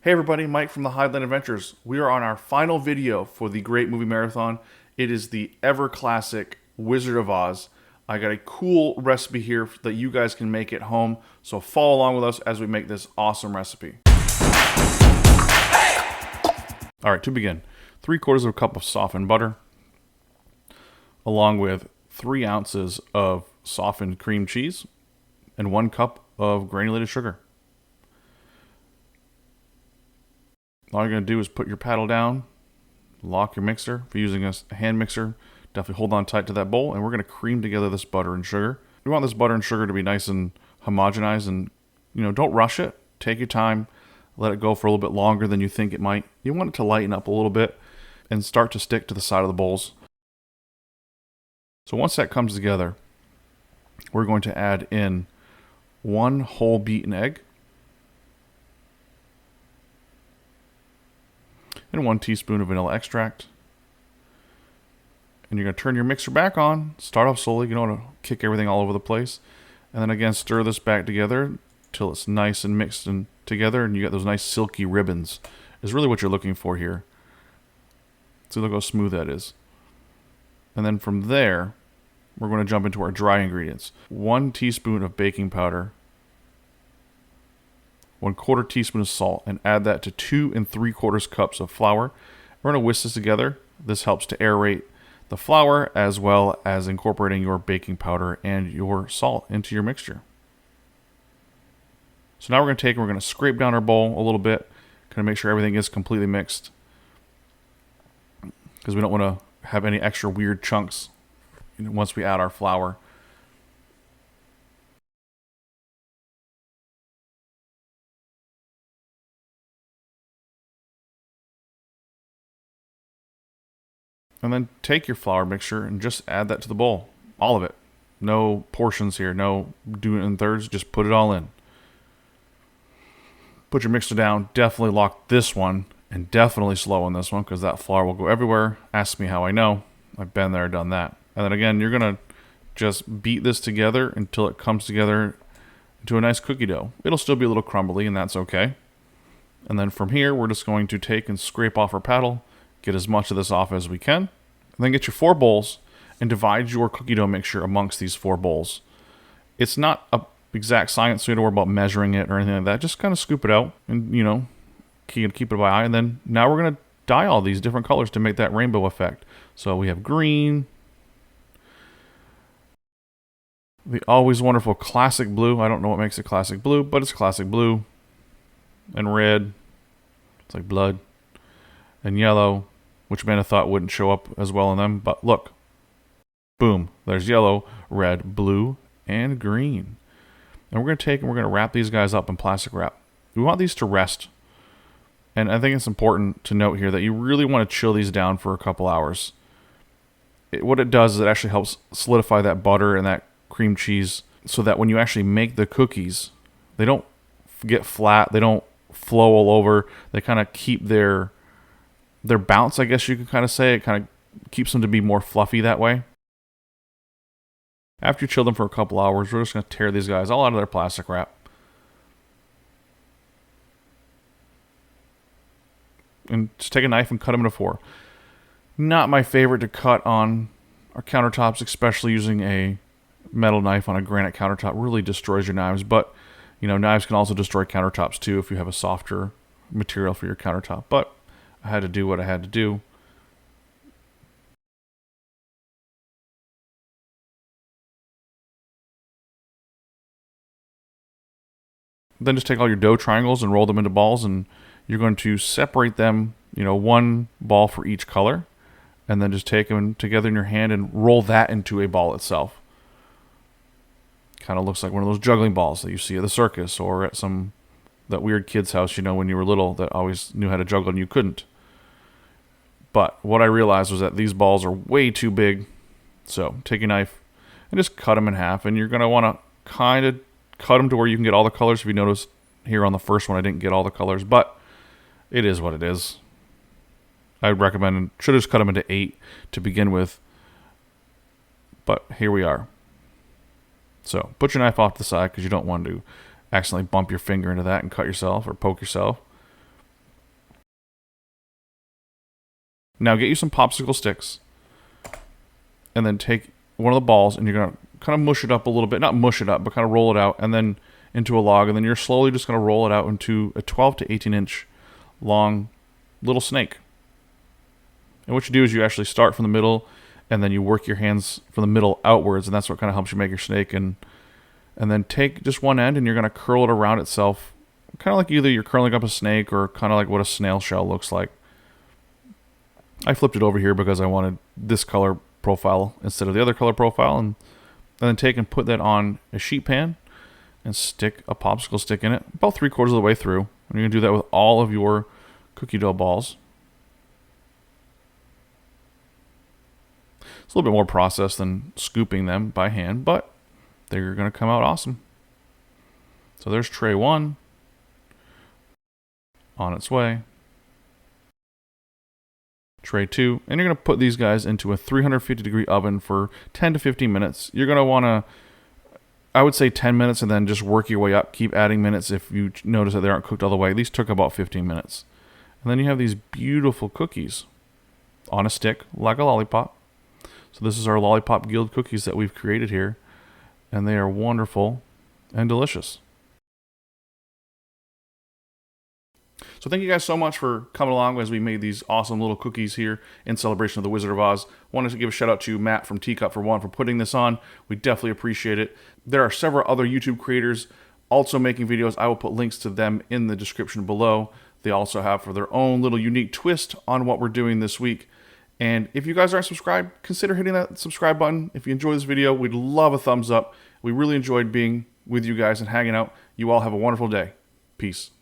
Hey everybody, Mike from the Highland Adventures. We are on our final video for the Great Movie Marathon. It is the ever classic Wizard of Oz. I got a cool recipe here that you guys can make at home, so follow along with us as we make this awesome recipe. Alright, to begin, 3/4 of a cup of softened butter, along with 3 ounces of softened cream cheese, and 1 cup of granulated sugar. All you're going to do is put your paddle down, lock your mixer. If you're using a hand mixer, definitely hold on tight to that bowl, and we're going to cream together this butter and sugar. We want this butter and sugar to be nice and homogenized, and don't rush it. Take your time, let it go for a little bit longer than you think it might. You want it to lighten up a little bit and start to stick to the side of the bowls. So once that comes together, we're going to add in 1 whole beaten egg, and 1 teaspoon of vanilla extract. And you're going to turn your mixer back on. Start off slowly. You don't want to kick everything all over the place. And then again, stir this back together till it's nice and mixed and together, and you get those nice silky ribbons. Is really what you're looking for here. See, look how smooth that is. And then from there, we're going to jump into our dry ingredients. 1 teaspoon of baking powder, 1/4 teaspoon of salt, and add that to 2 3/4 cups of flour. We're going to whisk this together. This helps to aerate the flour as well as incorporating your baking powder and your salt into your mixture. So now we're going to take and we're going to scrape down our bowl a little bit, kind of make sure everything is completely mixed, because we don't want to have any extra weird chunks once we add our flour. And then take your flour mixture and just add that to the bowl. All of it. No portions here. No do it in thirds. Just put it all in. Put your mixer down. Definitely lock this one. And definitely slow on this one, because that flour will go everywhere. Ask me how I know. I've been there, done that. And then again, you're going to just beat this together until it comes together into a nice cookie dough. It'll still be a little crumbly, and that's okay. And then from here, we're just going to take and scrape off our paddle. Get as much of this off as we can. And then get your 4 bowls and divide your cookie dough mixture amongst these 4 bowls. It's not a exact science, so you don't worry about measuring it or anything like that. Just kind of scoop it out and, keep it by eye. And then now we're going to dye all these different colors to make that rainbow effect. So we have green, the always wonderful classic blue. I don't know what makes it classic blue, but it's classic blue. And red. It's like blood. And yellow, which man have thought wouldn't show up as well in them, but look. Boom. There's yellow, red, blue, and green. And we're going to take and we're going to wrap these guys up in plastic wrap. We want these to rest. And I think it's important to note here that you really want to chill these down for a couple hours. What it does is it actually helps solidify that butter and that cream cheese so that when you actually make the cookies, they don't get flat, they don't flow all over. They kind of keep their bounce, I guess you could kind of say. It kind of keeps them to be more fluffy that way. After you chill them for a couple hours, we're just going to tear these guys all out of their plastic wrap. And just take a knife and cut them into 4. Not my favorite to cut on our countertops, especially using a metal knife on a granite countertop. Really destroys your knives, but knives can also destroy countertops too if you have a softer material for your countertop. But I had to do what I had to do. Then just take all your dough triangles and roll them into balls, and you're going to separate them, 1 ball for each color, and then just take them together in your hand and roll that into a ball itself. Kind of looks like one of those juggling balls that you see at the circus or at that weird kid's house, when you were little, that always knew how to juggle and you couldn't. But what I realized was that these balls are way too big. So take a knife and just cut them in half. And you're going to want to kind of cut them to where you can get all the colors. If you notice here on the first one, I didn't get all the colors, but it is what it is. I'd recommend, should have just cut them into 8 to begin with. But here we are. So put your knife off to the side because you don't want to accidentally bump your finger into that and cut yourself or poke yourself. Now get you some popsicle sticks, and then take one of the balls, and you're going to kind of mush it up a little bit. Not mush it up, but kind of roll it out, and then into a log, and then you're slowly just going to roll it out into a 12 to 18 inch long little snake. And what you do is you actually start from the middle, and then you work your hands from the middle outwards, and that's what kind of helps you make your snake. And then take just one end, and you're going to curl it around itself, kind of like either you're curling up a snake or kind of like what a snail shell looks like. I flipped it over here because I wanted this color profile instead of the other color profile, and then take and put that on a sheet pan and stick a popsicle stick in it about 3/4 of the way through. And you're going to do that with all of your cookie dough balls. It's a little bit more process than scooping them by hand, but they're going to come out awesome. So there's tray 1 on its way. Tray 2, and you're going to put these guys into a 350-degree oven for 10 to 15 minutes. You're going to want to, I would say 10 minutes, and then just work your way up. Keep adding minutes if you notice that they aren't cooked all the way. These took about 15 minutes. And then you have these beautiful cookies on a stick, like a lollipop. So this is our Lollipop Guild cookies that we've created here, and they are wonderful and delicious. So thank you guys so much for coming along as we made these awesome little cookies here in celebration of the Wizard of Oz. Wanted to give a shout out to Matt from Teacup For One for putting this on. We definitely appreciate it. There are several other YouTube creators also making videos. I will put links to them in the description below. They also have for their own little unique twist on what we're doing this week. And if you guys aren't subscribed, consider hitting that subscribe button. If you enjoy this video, we'd love a thumbs up. We really enjoyed being with you guys and hanging out. You all have a wonderful day. Peace.